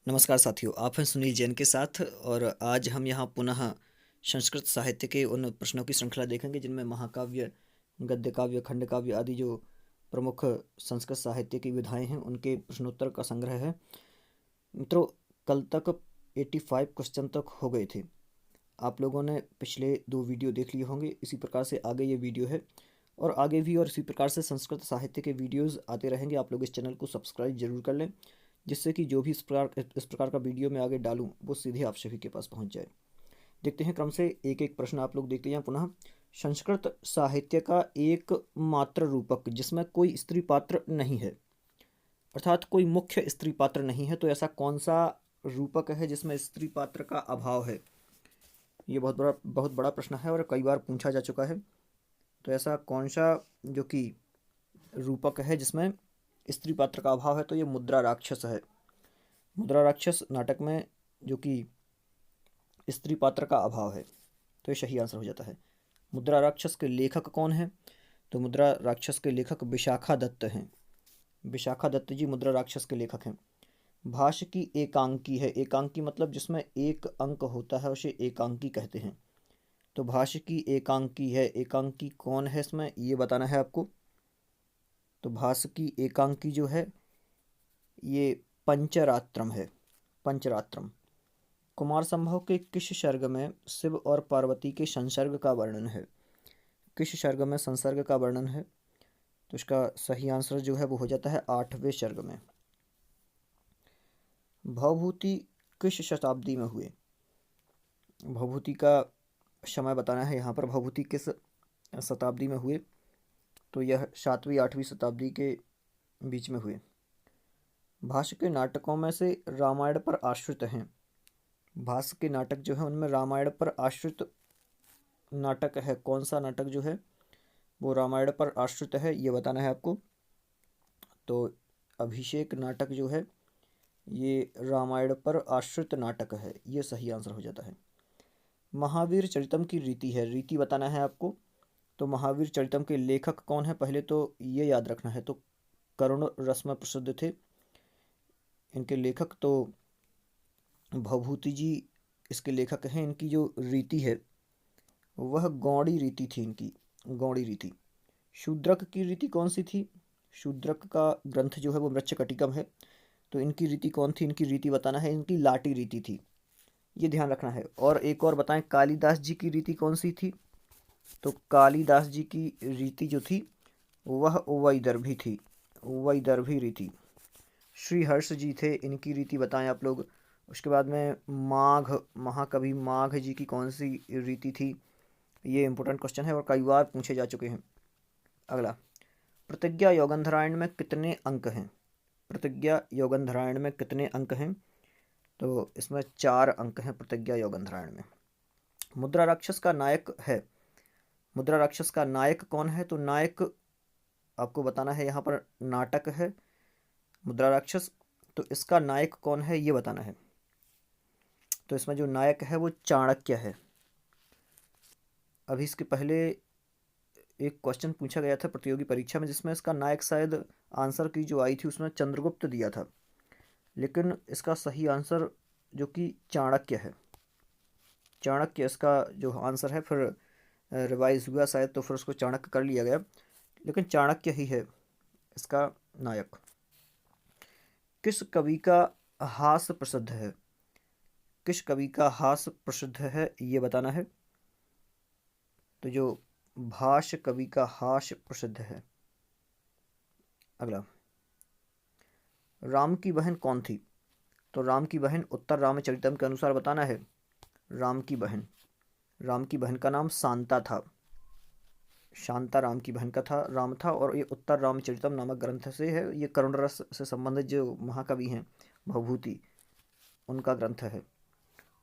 नमस्कार साथियों, आप हैं सुनील जैन के साथ और आज हम यहाँ पुनः संस्कृत साहित्य के उन प्रश्नों की श्रृंखला देखेंगे जिनमें महाकाव्य, गद्य काव्य, खंड काव्य आदि जो प्रमुख संस्कृत साहित्य की विधाएं हैं उनके प्रश्नोत्तर का संग्रह है। मित्रों, कल तक 85 क्वेश्चन तक हो गए थे। आप लोगों ने पिछले 2 वीडियो देख लिए होंगे। इसी प्रकार से आगे ये वीडियो है और आगे भी और इसी प्रकार से संस्कृत साहित्य के वीडियोज़ आते रहेंगे। आप लोग इस चैनल को सब्सक्राइब जरूर कर लें, जिससे कि जो भी इस प्रकार का वीडियो मैं आगे डालूं वो सीधे आप सभी के पास पहुंच जाए। देखते हैं क्रम से एक एक प्रश्न आप लोग देखते हैं। पुनः, संस्कृत साहित्य का एक मात्र रूपक जिसमें कोई स्त्री पात्र नहीं है, अर्थात कोई मुख्य स्त्री पात्र नहीं है, तो ऐसा कौन सा रूपक है जिसमें स्त्री पात्र का अभाव है? ये बहुत बड़ा प्रश्न है और कई बार पूछा जा चुका है। तो ऐसा कौन सा जो कि रूपक है जिसमें स्त्री पात्र का अभाव है? तो ये मुद्रा राक्षस है। मुद्रा राक्षस नाटक में जो कि स्त्री पात्र का अभाव है, तो ये सही आंसर हो जाता है। मुद्रा राक्षस के लेखक कौन है? तो मुद्रा राक्षस के लेखक विशाखा दत्त हैं। विशाखा दत्त जी मुद्रा राक्षस के लेखक हैं। भाष्य की एकांकी है। एकांकी मतलब जिसमें एक अंक होता है उसे एकांकी कहते हैं। तो भाष्य की एकांकी है। एकांकी कौन है इसमें ये बताना है आपको। तो भाष्य की एकांकी जो है ये पंचरात्रम है। पंचरात्रम। कुमार संभव के किस सर्ग में शिव और पार्वती के संसर्ग का वर्णन है? किस सर्ग में संसर्ग का वर्णन है? तो इसका सही आंसर जो है वो हो जाता है 8वें सर्ग में। भवभूति किस शताब्दी में हुए? भवभूति का समय बताना है यहाँ पर। भवभूति किस शताब्दी में हुए? तो यह 7वीं 8वीं शताब्दी के बीच में हुए। भाष्य के नाटकों में से रामायण पर आश्रित हैं। भाष्य के नाटक जो है उनमें रामायण पर आश्रित नाटक है। कौन सा नाटक जो है वो रामायण पर आश्रित है ये बताना है आपको। तो अभिषेक नाटक जो है ये रामायण पर आश्रित नाटक है, ये सही आंसर हो जाता है। महावीर चरितम की रीति है। रीति बताना है आपको। तो महावीर चरितम के लेखक कौन है? पहले तो ये याद रखना है। तो करुण रस में प्रसिद्ध थे इनके लेखक। तो भवभूति जी इसके लेखक हैं। इनकी जो रीति है वह गौड़ी रीति थी। इनकी गौड़ी रीति। शूद्रक की रीति कौन सी थी? शूद्रक का ग्रंथ जो है वो मृच्छकटिकम है। तो इनकी रीति कौन थी? इनकी रीति बताना है। इनकी लाटी रीति थी, ये ध्यान रखना है। और एक और बताएं, कालिदास जी की रीति कौन सी थी? तो कालिदास जी की रीति जो थी वह वैदर्भी थी। वैदर्भी रीति। श्री हर्ष जी थे, इनकी रीति बताएं आप लोग। उसके बाद में माघ, महाकवि माघ जी की कौन सी रीति थी? ये इंपॉर्टेंट क्वेश्चन है और कई बार पूछे जा चुके हैं। अगला, प्रतिज्ञा योगंधरायण में कितने अंक हैं? प्रतिज्ञा योगंधरायण में कितने अंक हैं? तो इसमें 4 अंक हैं प्रतिज्ञा योगंधरायण में। मुद्रा राक्षस का नायक है। मुद्रा राक्षस का नायक कौन है? तो नायक आपको बताना है। यहाँ पर नाटक है मुद्रा राक्षस, तो इसका नायक कौन है ये बताना है। तो इसमें जो नायक है वो चाणक्य है। अभी इसके पहले एक क्वेश्चन पूछा गया था प्रतियोगी परीक्षा में जिसमें इसका नायक शायद आंसर की जो आई थी उसमें चंद्रगुप्त दिया था, लेकिन इसका सही आंसर जो कि चाणक्य है। चाणक्य इसका जो आंसर है। फिर रिवाइज हुआ शायद तो फिर उसको चाणक्य कर लिया गया, लेकिन चाणक्य ही है इसका नायक। किस कवि का हास्य प्रसिद्ध है? किस कवि का हास्य प्रसिद्ध है ये बताना है। तो जो भाष्य कवि का हास्य प्रसिद्ध है। अगला, राम की बहन कौन थी? तो राम की बहन उत्तर रामचरितम के अनुसार बताना है। राम की बहन, राम की बहन का नाम शांता था। शांता राम की बहन का था राम था। और ये उत्तर रामचरितम नामक ग्रंथ से है। ये करुण रस से संबंधित जो महाकवि हैं भवभूति, उनका ग्रंथ है।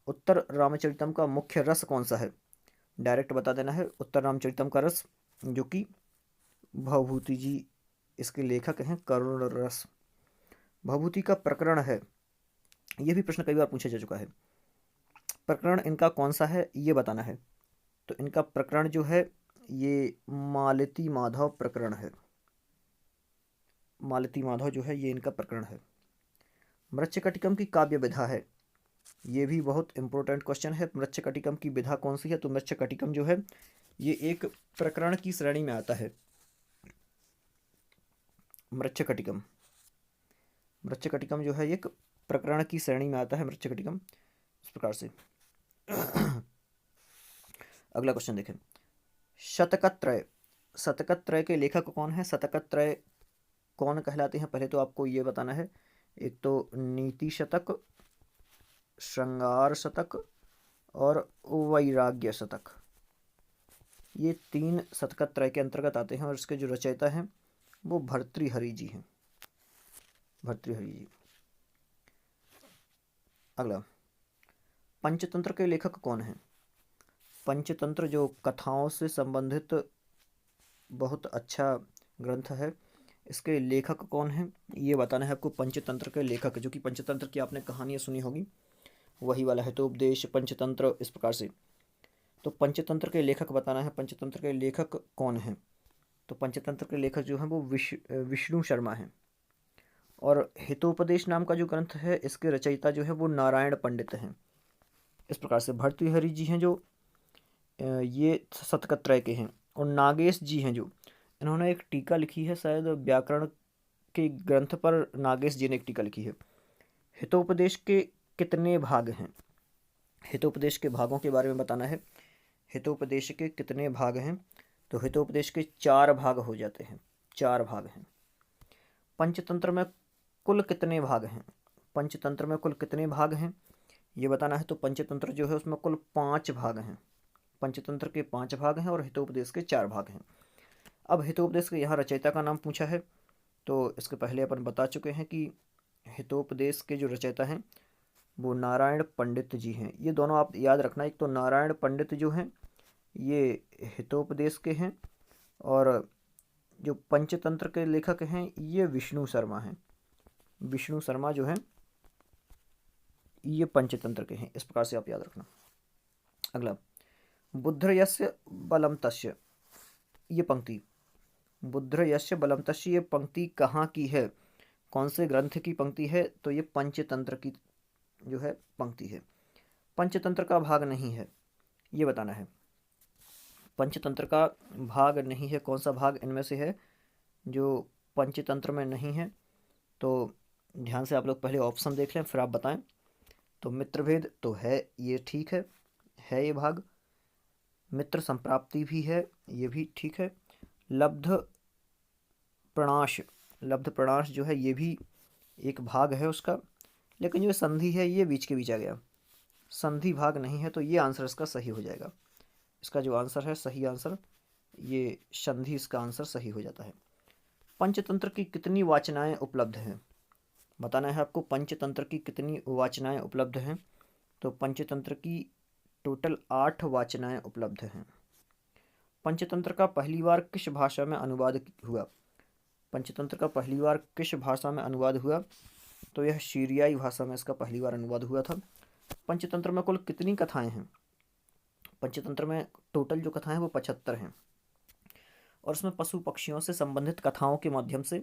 उत्तर रामचरितम का मुख्य रस कौन सा है? डायरेक्ट बता देना है। उत्तर रामचरितम का रस जो कि भवभूति जी इसके लेखक हैं, करुण रस। भवभूति का प्रकरण है, यह भी प्रश्न कई बार पूछा जा चुका है। प्रकरण इनका कौन सा है ये बताना है। तो इनका प्रकरण जो है ये मालती माधव प्रकरण है। मालती माधव जो है ये इनका प्रकरण है। मृच्छकटिकम की काव्य विधा है, ये भी बहुत इंपॉर्टेंट क्वेश्चन है। मृच्छकटिकम की विधा कौन सी है? तो मृच्छकटिकम जो है ये एक प्रकरण की श्रेणी में आता है। मृच्छकटिकम मृच्छकटिकम जो है एक प्रकरण की श्रेणी में आता है मृच्छकटिकम, इस प्रकार से। अगला क्वेश्चन देखें, शतकत्रय। शतकत्रय के लेखक कौन है? शतकत्रय कौन कहलाते हैं? पहले तो आपको ये बताना है, एक तो नीति शतक, श्रृंगार शतक और वैराग्य शतक, ये 3 शतकत्रय के अंतर्गत आते हैं और इसके जो रचयिता हैं वो भर्तृहरि जी हैं, भर्तृहरि जी। अगला, पंचतंत्र के लेखक कौन हैं? पंचतंत्र जो कथाओं से संबंधित बहुत अच्छा ग्रंथ है, इसके लेखक कौन हैं ये बताना है आपको। पंचतंत्र के लेखक, जो कि पंचतंत्र की आपने कहानियाँ सुनी होगी, वही वाला है, तो उपदेश, पंचतंत्र, इस प्रकार से। तो पंचतंत्र के लेखक बताना है, पंचतंत्र के लेखक कौन हैं? तो पंचतंत्र के लेखक जो हैं वो विष्णु शर्मा हैं। और हितोपदेश नाम का जो ग्रंथ है, इसके रचयिता जो है वो नारायण पंडित हैं। इस प्रकार से भर्तृहरि जी हैं जो ये शतकत्रय के हैं। और नागेश जी हैं जो, इन्होंने एक टीका लिखी है, शायद व्याकरण के ग्रंथ पर नागेश जी ने एक टीका लिखी है। हितोपदेश के कितने भाग हैं? हितोपदेश के भागों के बारे में बताना है। हितोपदेश के कितने भाग हैं? तो हितोपदेश के 4 भाग हो जाते हैं, 4 भाग हैं। पंचतंत्र में कुल कितने भाग हैं? पंचतंत्र में कुल कितने भाग हैं ये बताना है। तो पंचतंत्र जो है उसमें कुल 5 भाग हैं। पंचतंत्र के 5 भाग हैं और हितोपदेश के 4 भाग हैं। अब हितोपदेश के यहाँ रचयिता का नाम पूछा है, तो इसके पहले अपन बता चुके हैं कि हितोपदेश के जो रचयिता हैं वो नारायण पंडित जी हैं। ये दोनों आप याद रखना, एक तो नारायण पंडित जो हैं ये हितोपदेश के हैं, और जो पंचतंत्र के लेखक हैं ये विष्णु शर्मा हैं। विष्णु शर्मा जो हैं ये पंचतंत्र के हैं, इस प्रकार से आप याद रखना। अगला, बुद्ध यस्य बलम तस्य, ये पंक्ति, बुद्ध यस्य बलम तस्य, ये पंक्ति कहाँ की है? कौन से ग्रंथ की पंक्ति है? तो ये पंचतंत्र की जो है पंक्ति है। पंचतंत्र का भाग नहीं है, ये बताना है। पंचतंत्र का भाग नहीं है, कौन सा भाग इनमें से है जो पंचतंत्र में नहीं है? तो ध्यान से आप लोग पहले ऑप्शन देख लें, फिर आप बताएं। तो मित्रभेद तो है, ये ठीक है ये भाग। मित्र संप्राप्ति भी है, ये भी ठीक है। लब्ध प्रणाश, लब्ध प्रणाश जो है ये भी एक भाग है उसका, लेकिन जो संधि है ये बीच के बीच आ गया, संधि भाग नहीं है, तो ये आंसर इसका सही हो जाएगा। इसका जो आंसर है, सही आंसर, ये संधि इसका आंसर सही हो जाता है। पंचतंत्र की कितनी वाचनाएं उपलब्ध हैं? बताना है आपको, पंचतंत्र की कितनी वाचनाएं उपलब्ध हैं? तो पंचतंत्र की टोटल 8 वाचनाएं उपलब्ध हैं। पंचतंत्र का पहली बार किस भाषा में अनुवाद हुआ? पंचतंत्र का पहली बार किस भाषा में अनुवाद हुआ? तो यह सीरियाई भाषा में इसका पहली बार अनुवाद हुआ था। पंचतंत्र में कुल कितनी कथाएं हैं? पंचतंत्र में टोटल जो कथाएं हैं वो 75 हैं, और उसमें पशु पक्षियों से संबंधित कथाओं के माध्यम से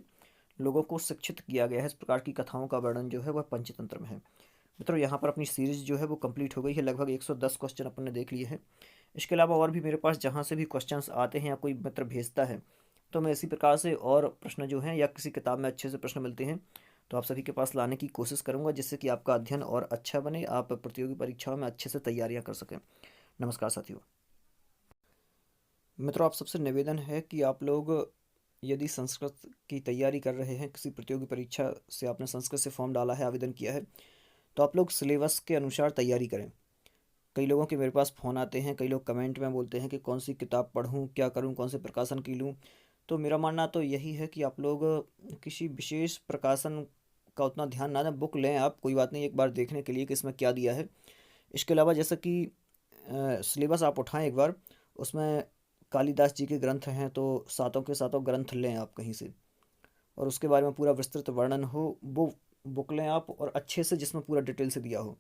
लोगों को शिक्षित किया गया है। इस प्रकार की कथाओं का वर्णन जो है वह पंचतंत्र में है। मित्रों, यहाँ पर अपनी सीरीज जो है वो कंप्लीट हो गई है, लगभग 110 क्वेश्चन अपन ने देख लिए हैं। इसके अलावा और भी मेरे पास जहाँ से भी क्वेश्चंस आते हैं या कोई मित्र भेजता है, तो मैं इसी प्रकार से और प्रश्न जो हैं या किसी किताब में अच्छे से प्रश्न मिलते हैं तो आप सभी के पास लाने की कोशिश करूँगा, जिससे कि आपका अध्ययन और अच्छा बने, आप प्रतियोगी परीक्षाओं में अच्छे से तैयारियाँ कर सकें। नमस्कार साथियों। मित्रों, आप सबसे निवेदन है कि आप लोग यदि संस्कृत की तैयारी कर रहे हैं, किसी प्रतियोगी परीक्षा से आपने संस्कृत से फॉर्म डाला है, आवेदन किया है, तो आप लोग सिलेबस के अनुसार तैयारी करें। कई लोगों के मेरे पास फ़ोन आते हैं, कई लोग कमेंट में बोलते हैं कि कौन सी किताब पढ़ूं, क्या करूं, कौन से प्रकाशन की लूं। तो मेरा मानना तो यही है कि आप लोग किसी विशेष प्रकाशन का उतना ध्यान ना दें। बुक लें आप, कोई बात नहीं, एक बार देखने के लिए कि इसमें क्या दिया है। इसके अलावा जैसा कि सिलेबस आप उठाएं एक बार, उसमें कालिदास जी के ग्रंथ हैं, तो सातों के सातों ग्रंथ लें आप कहीं से, और उसके बारे में पूरा विस्तृत वर्णन हो, वो बुक लें आप, और अच्छे से, जिसमें पूरा डिटेल से दिया हो।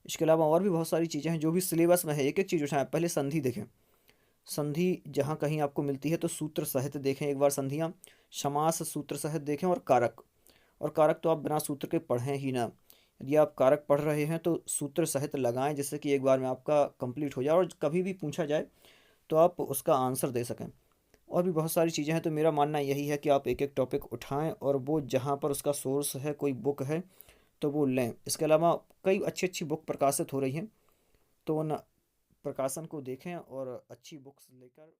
इसके अलावा और भी बहुत सारी चीज़ें हैं जो भी सिलेबस में है, एक एक चीज़ उठाएं। पहले संधि देखें, संधि जहाँ कहीं आपको मिलती है तो सूत्र सहित देखें एक बार संधियाँ, समास सूत्र सहित देखें, और कारक, और कारक तो आप बिना सूत्र के पढ़ें ही ना। यदि आप कारक पढ़ रहे हैं तो सूत्र सहित लगाएं, जिससे कि एक बार में आपका कंप्लीट हो जाए और कभी भी पूछा जाए तो आप उसका आंसर दे सकें। और भी बहुत सारी चीज़ें हैं, तो मेरा मानना यही है कि आप एक एक टॉपिक उठाएं और वो जहाँ पर उसका सोर्स है, कोई बुक है तो वो लें। इसके अलावा कई अच्छी अच्छी बुक प्रकाशित हो रही हैं, तो उन प्रकाशन को देखें और अच्छी बुक्स लेकर